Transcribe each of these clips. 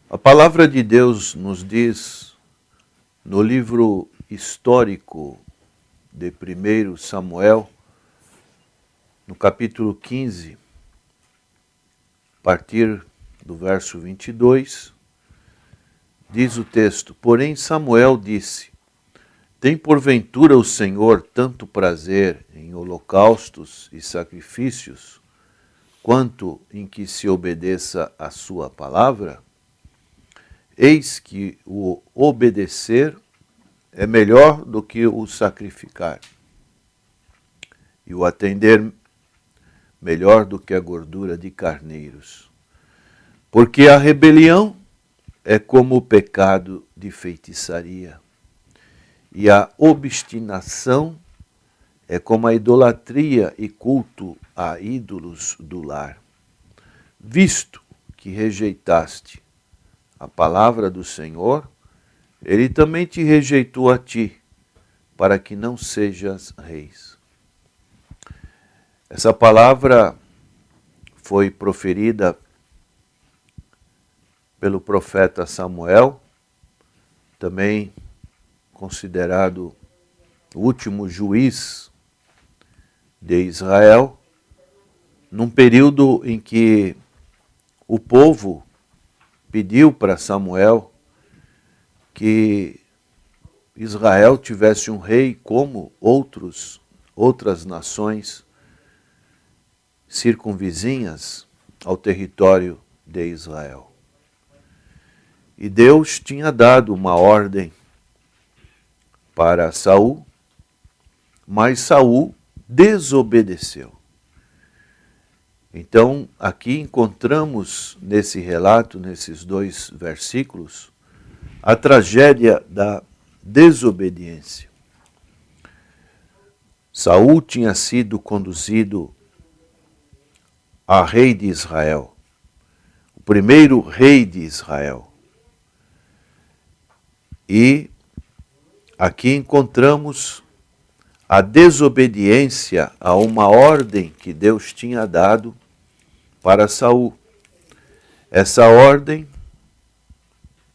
A palavra de Deus nos diz, no livro histórico de 1 Samuel, no capítulo 15, a partir do verso 22, diz o texto: Porém Samuel disse: Tem porventura o Senhor tanto prazer em holocaustos e sacrifícios, quanto em que se obedeça a sua palavra? Eis que o obedecer é melhor do que o sacrificar, e o atender melhor do que a gordura de carneiros. Porque a rebelião é como o pecado de feitiçaria, e a obstinação é como a idolatria e culto a ídolos do lar. Visto que rejeitaste a palavra do Senhor, ele também te rejeitou a ti, para que não sejas reis. Essa palavra foi proferida pelo profeta Samuel, também considerado o último juiz de Israel, num período em que o povo pediu para Samuel que Israel tivesse um rei como outras nações circunvizinhas ao território de Israel. E Deus tinha dado uma ordem para Saul, mas Saul desobedeceu. Então, aqui encontramos nesse relato, nesses dois versículos, a tragédia da desobediência. Saul tinha sido conduzido a rei de Israel, o primeiro rei de Israel. E aqui encontramos a desobediência a uma ordem que Deus tinha dado para Saul. Essa ordem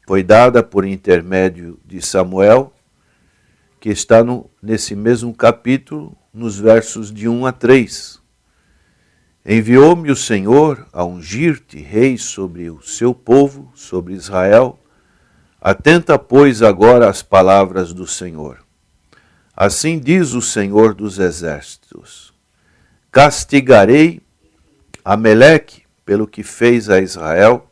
foi dada por intermédio de Samuel, que está nesse mesmo capítulo, nos versos de 1 a 3. Enviou-me o Senhor a ungir-te rei sobre o seu povo, sobre Israel. Atenta, pois, agora às palavras do Senhor. Assim diz o Senhor dos Exércitos: Castigarei Ameleque pelo que fez a Israel,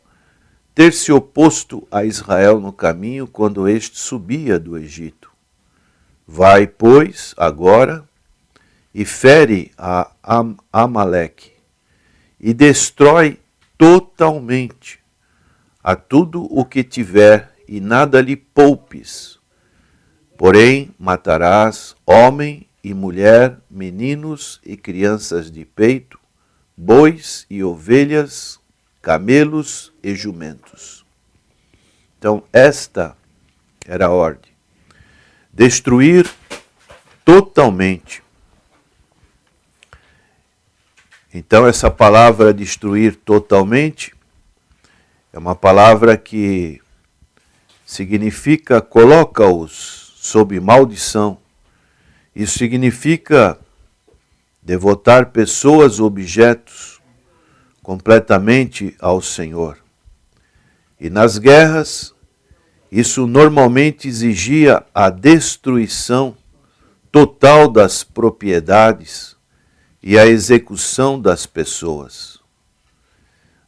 ter se oposto a Israel no caminho quando este subia do Egito. Vai, pois, agora e fere a Amaleque e destrói totalmente a tudo o que tiver e nada lhe poupes. Porém, matarás homem e mulher, meninos e crianças de peito, bois e ovelhas, camelos e jumentos. Então, esta era a ordem. Destruir totalmente. Então, essa palavra destruir totalmente é uma palavra que significa coloca-os sob maldição. Isso significa devotar pessoas, objetos, completamente ao Senhor. E nas guerras, isso normalmente exigia a destruição total das propriedades e a execução das pessoas.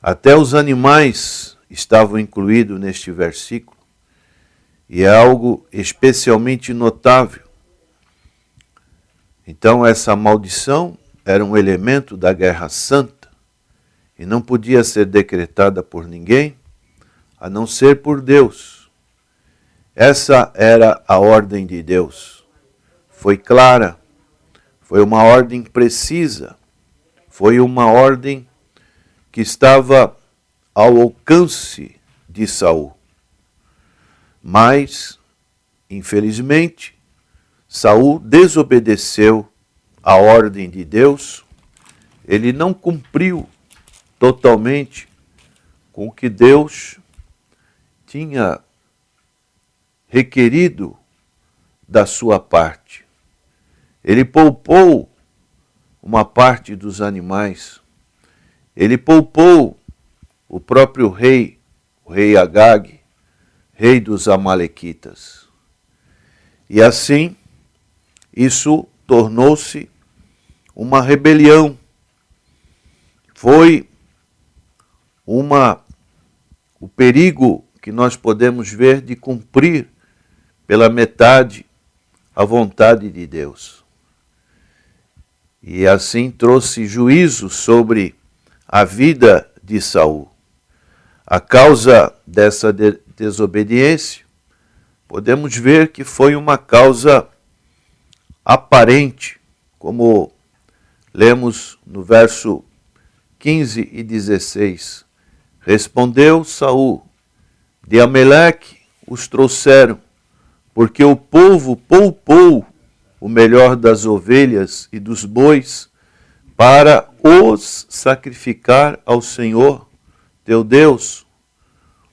Até os animais estavam incluídos neste versículo. E é algo especialmente notável. Então, essa maldição era um elemento da guerra santa e não podia ser decretada por ninguém, a não ser por Deus. Essa era a ordem de Deus. Foi clara, foi uma ordem precisa, foi uma ordem que estava ao alcance de Saul. Mas, infelizmente, Saul desobedeceu a ordem de Deus, ele não cumpriu totalmente com o que Deus tinha requerido da sua parte. Ele poupou uma parte dos animais. Ele poupou o próprio rei, o rei Agag, rei dos amalequitas. E assim, isso tornou-se uma rebelião. Foi o perigo que nós podemos ver de cumprir pela metade a vontade de Deus. E assim trouxe juízo sobre a vida de Saul. A causa dessa desobediência, podemos ver que foi uma causa aparente, como lemos no verso 15 e 16. Respondeu Saul: de Amaleque os trouxeram, porque o povo poupou o melhor das ovelhas e dos bois para os sacrificar ao Senhor, teu Deus.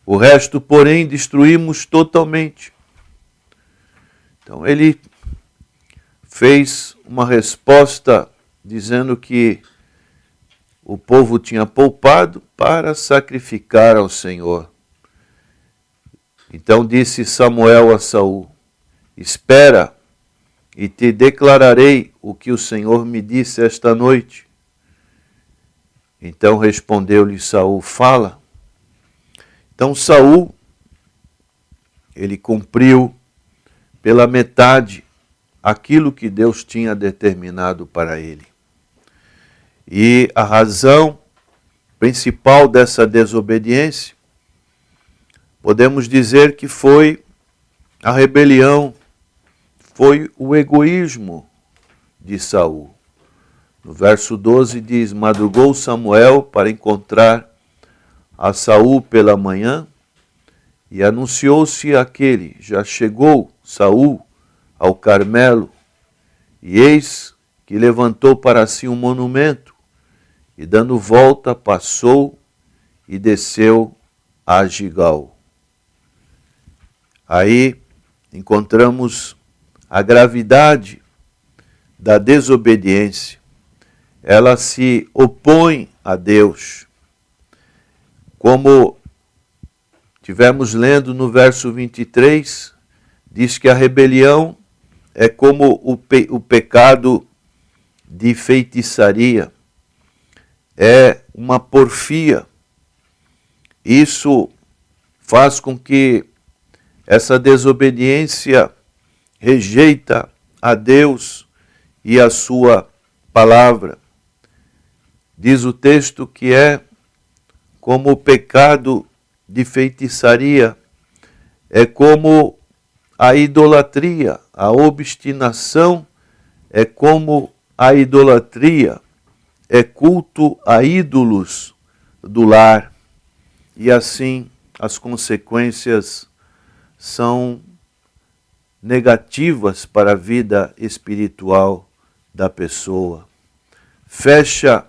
O resto, porém, destruímos totalmente. Então ele fez uma resposta dizendo que o povo tinha poupado para sacrificar ao Senhor. Então disse Samuel a Saul: espera, e te declararei o que o Senhor me disse esta noite. Então respondeu-lhe Saul: fala. Então Saul, ele cumpriu pela metade aquilo que Deus tinha determinado para ele. E a razão principal dessa desobediência, podemos dizer que foi a rebelião, foi o egoísmo de Saul. No verso 12 diz: madrugou Samuel para encontrar a Saul pela manhã, e anunciou-se aquele: já chegou Saul ao Carmelo, e eis que levantou para si um monumento, e dando volta passou e desceu a Gigal. Aí encontramos a gravidade da desobediência. Ela se opõe a Deus. Como tivemos lendo no verso 23, diz que a rebelião é como o pecado de feitiçaria, é uma porfia. Isso faz com que essa desobediência rejeita a Deus e a sua palavra. Diz o texto que é como o pecado de feitiçaria, é como a idolatria, a obstinação é como a idolatria, é culto a ídolos do lar. E assim as consequências são negativas para a vida espiritual da pessoa. Fecha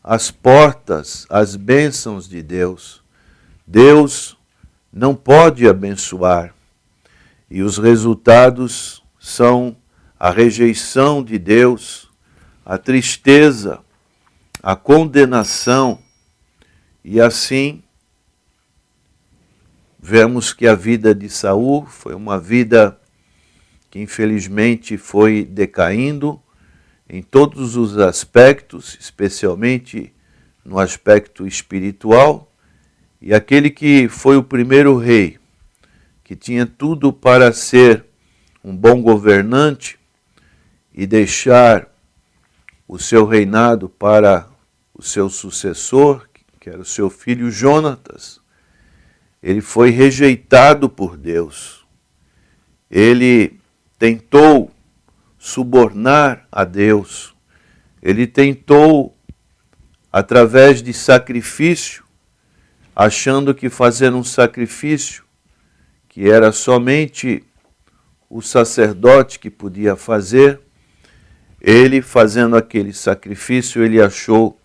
as portas, as bênçãos de Deus. Deus não pode abençoar. E os resultados são a rejeição de Deus, a tristeza, a condenação. E assim, vemos que a vida de Saul foi uma vida que infelizmente foi decaindo em todos os aspectos, especialmente no aspecto espiritual. E aquele que foi o primeiro rei, que tinha tudo para ser um bom governante e deixar o seu reinado para o seu sucessor, que era o seu filho Jonatas, ele foi rejeitado por Deus. Ele tentou subornar a Deus. Ele tentou, através de sacrifício, achando que fazer um sacrifício, que era somente o sacerdote que podia fazer, ele fazendo aquele sacrifício, ele achou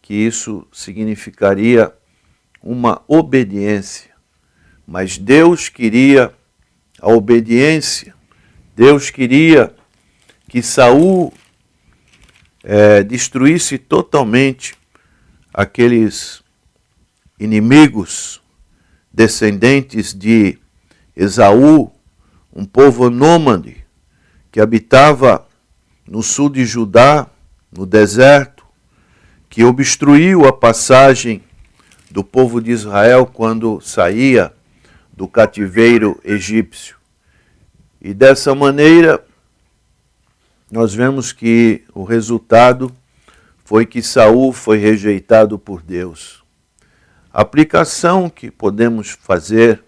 que isso significaria uma obediência. mas Deus queria a obediência. Deus queria que Saul destruísse totalmente aqueles inimigos descendentes de Esaú, um povo nômade que habitava no sul de Judá, no deserto, que obstruiu a passagem do povo de Israel quando saía do cativeiro egípcio. E dessa maneira, nós vemos que o resultado foi que Saul foi rejeitado por Deus. A aplicação que podemos fazer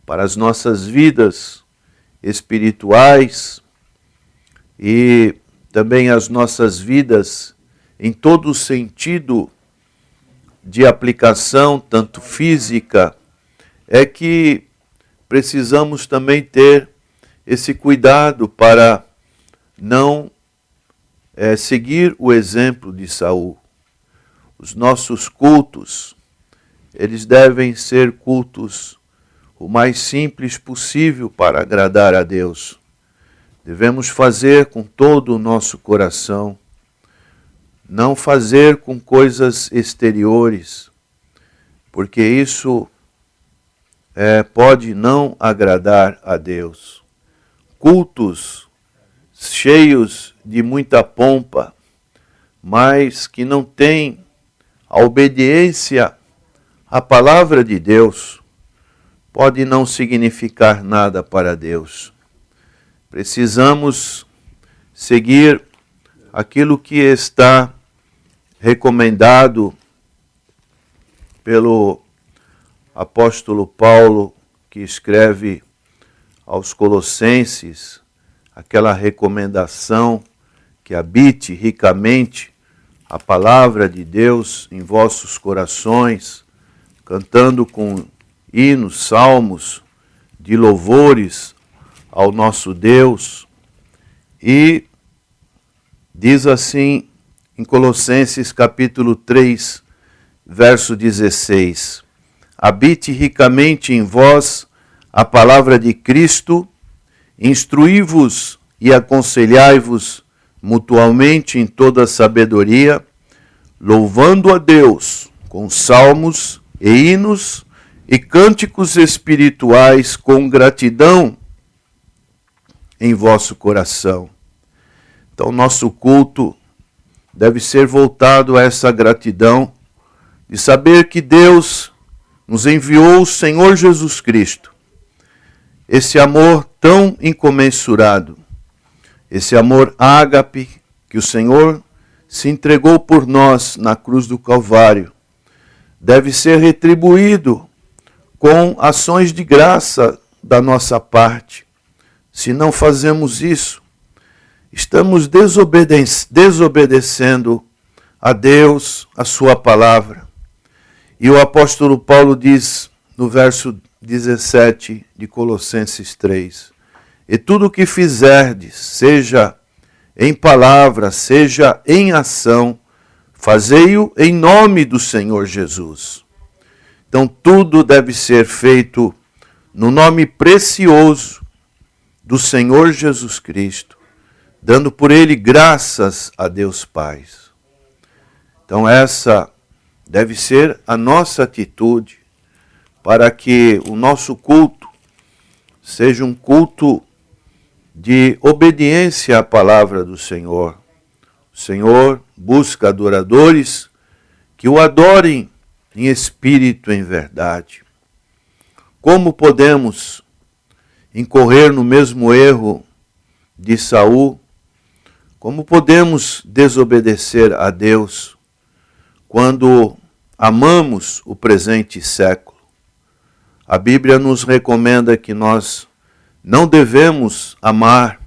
para as nossas vidas espirituais e também as nossas vidas em todo o sentido de aplicação, tanto física, é que precisamos também ter esse cuidado para não seguir o exemplo de Saul. Os nossos cultos, eles devem ser cultos o mais simples possível para agradar a Deus. Devemos fazer com todo o nosso coração, não fazer com coisas exteriores, porque isso pode não agradar a Deus. Cultos cheios de muita pompa, mas que não têm a obediência à palavra de Deus, pode não significar nada para Deus. Precisamos seguir aquilo que está recomendado pelo apóstolo Paulo, que escreve aos Colossenses, aquela recomendação que habite ricamente a palavra de Deus em vossos corações, cantando com hinos, salmos de louvores ao nosso Deus. E diz assim em Colossenses capítulo 3, verso 16: habite ricamente em vós a palavra de Cristo, instruí-vos e aconselhai-vos mutualmente em toda sabedoria, louvando a Deus com salmos e hinos e cânticos espirituais com gratidão em vosso coração. Então, nosso culto deve ser voltado a essa gratidão de saber que Deus nos enviou o Senhor Jesus Cristo. Esse amor tão incomensurável, esse amor ágape que o Senhor se entregou por nós na cruz do Calvário, deve ser retribuído com ações de graça da nossa parte. Se não fazemos isso, estamos desobedecendo a Deus, a sua palavra. E o apóstolo Paulo diz no verso 17 de Colossenses 3, e tudo o que fizerdes, seja em palavra, seja em ação, fazei-o em nome do Senhor Jesus. Então tudo deve ser feito no nome precioso do Senhor Jesus Cristo, dando por ele graças a Deus Pai. Então essa deve ser a nossa atitude para que o nosso culto seja um culto de obediência à palavra do Senhor. O Senhor busca adoradores que o adorem em espírito e em verdade. Como podemos incorrer no mesmo erro de Saul? Como podemos desobedecer a Deus quando amamos o presente século? A Bíblia nos recomenda que nós não devemos amar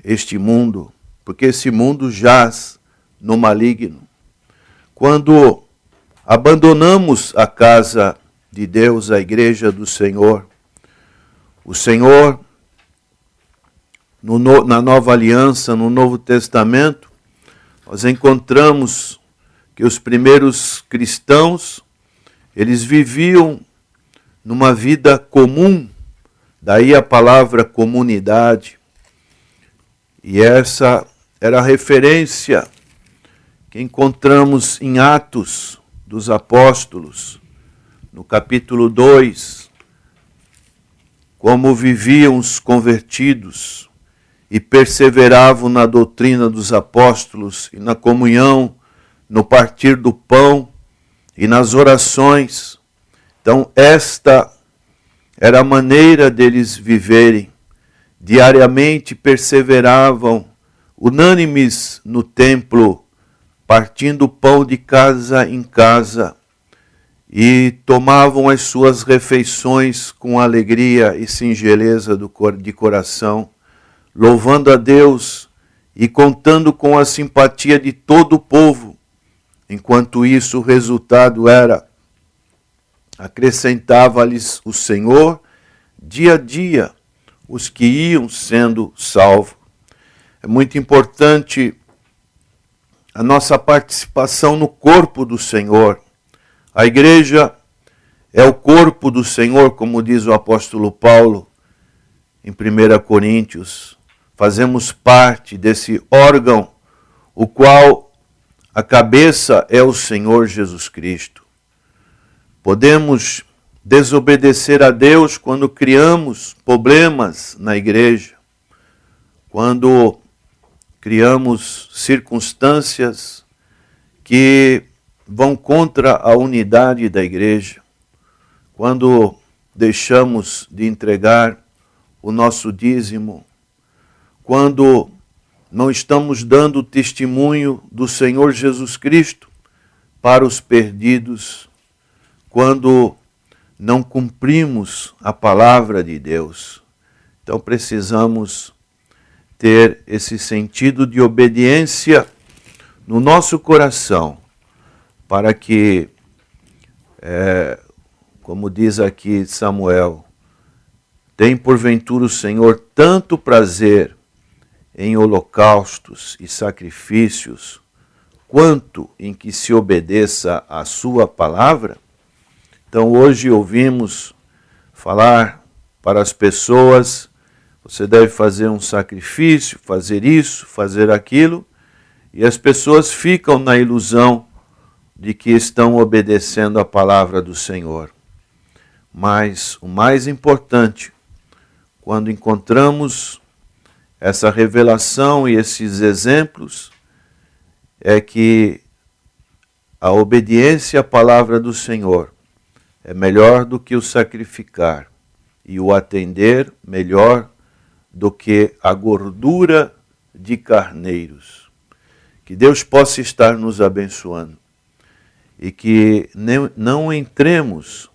este mundo, porque esse mundo jaz no maligno. Quando abandonamos a casa de Deus, a igreja do Senhor, o Senhor, na Nova Aliança, no Novo Testamento, nós encontramos que os primeiros cristãos, eles viviam numa vida comum, daí a palavra comunidade. E essa era a referência que encontramos em Atos dos Apóstolos, no capítulo 2, como viviam os convertidos e perseveravam na doutrina dos apóstolos e na comunhão, no partir do pão e nas orações. Então, esta era a maneira deles viverem. Diariamente perseveravam, unânimes no templo, partindo o pão de casa em casa, e tomavam as suas refeições com alegria e singeleza de coração, louvando a Deus e contando com a simpatia de todo o povo. Enquanto isso, o resultado era: acrescentava-lhes o Senhor dia a dia os que iam sendo salvos. É muito importante a nossa participação no corpo do Senhor. A igreja é o corpo do Senhor, como diz o apóstolo Paulo em 1 Coríntios. Fazemos parte desse órgão, o qual a cabeça é o Senhor Jesus Cristo. Podemos desobedecer a Deus quando criamos problemas na igreja, quando criamos circunstâncias que vão contra a unidade da igreja, quando deixamos de entregar o nosso dízimo, quando não estamos dando testemunho do Senhor Jesus Cristo para os perdidos, quando não cumprimos a palavra de Deus. Então precisamos ter esse sentido de obediência no nosso coração, para que, como diz aqui Samuel, tem porventura o Senhor tanto prazer em holocaustos e sacrifícios, quanto em que se obedeça à sua palavra? Então hoje ouvimos falar para as pessoas: você deve fazer um sacrifício, fazer isso, fazer aquilo, e as pessoas ficam na ilusão de que estão obedecendo a palavra do Senhor. Mas o mais importante, quando encontramos essa revelação e esses exemplos, é que a obediência à palavra do Senhor é melhor do que o sacrificar, e o atender melhor do que a gordura de carneiros. Que Deus possa estar nos abençoando e que não entremos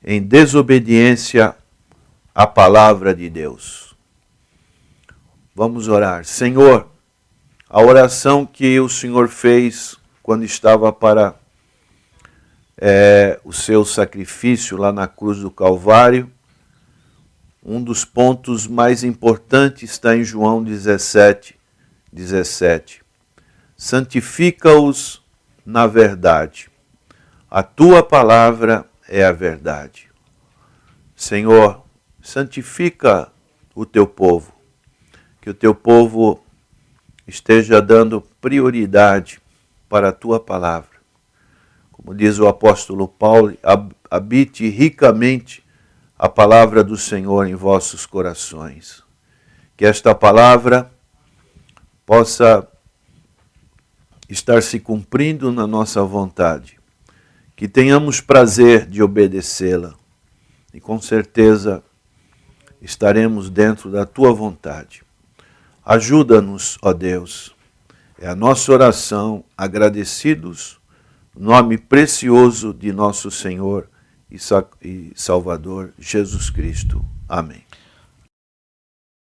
em desobediência à palavra de Deus. Vamos orar. Senhor, a oração que o Senhor fez quando estava para o seu sacrifício lá na cruz do Calvário, um dos pontos mais importantes está em João 17. Santifica-os na verdade. A tua palavra é a verdade. Senhor, santifica o teu povo, que o teu povo esteja dando prioridade para a tua palavra. Como diz o apóstolo Paulo, habite ricamente a palavra do Senhor em vossos corações. Que esta palavra possa estar se cumprindo na nossa vontade. Que tenhamos prazer de obedecê-la. E com certeza estaremos dentro da tua vontade. Ajuda-nos, ó Deus. É a nossa oração, agradecidos, no nome precioso de nosso Senhor e Salvador Jesus Cristo. Amém.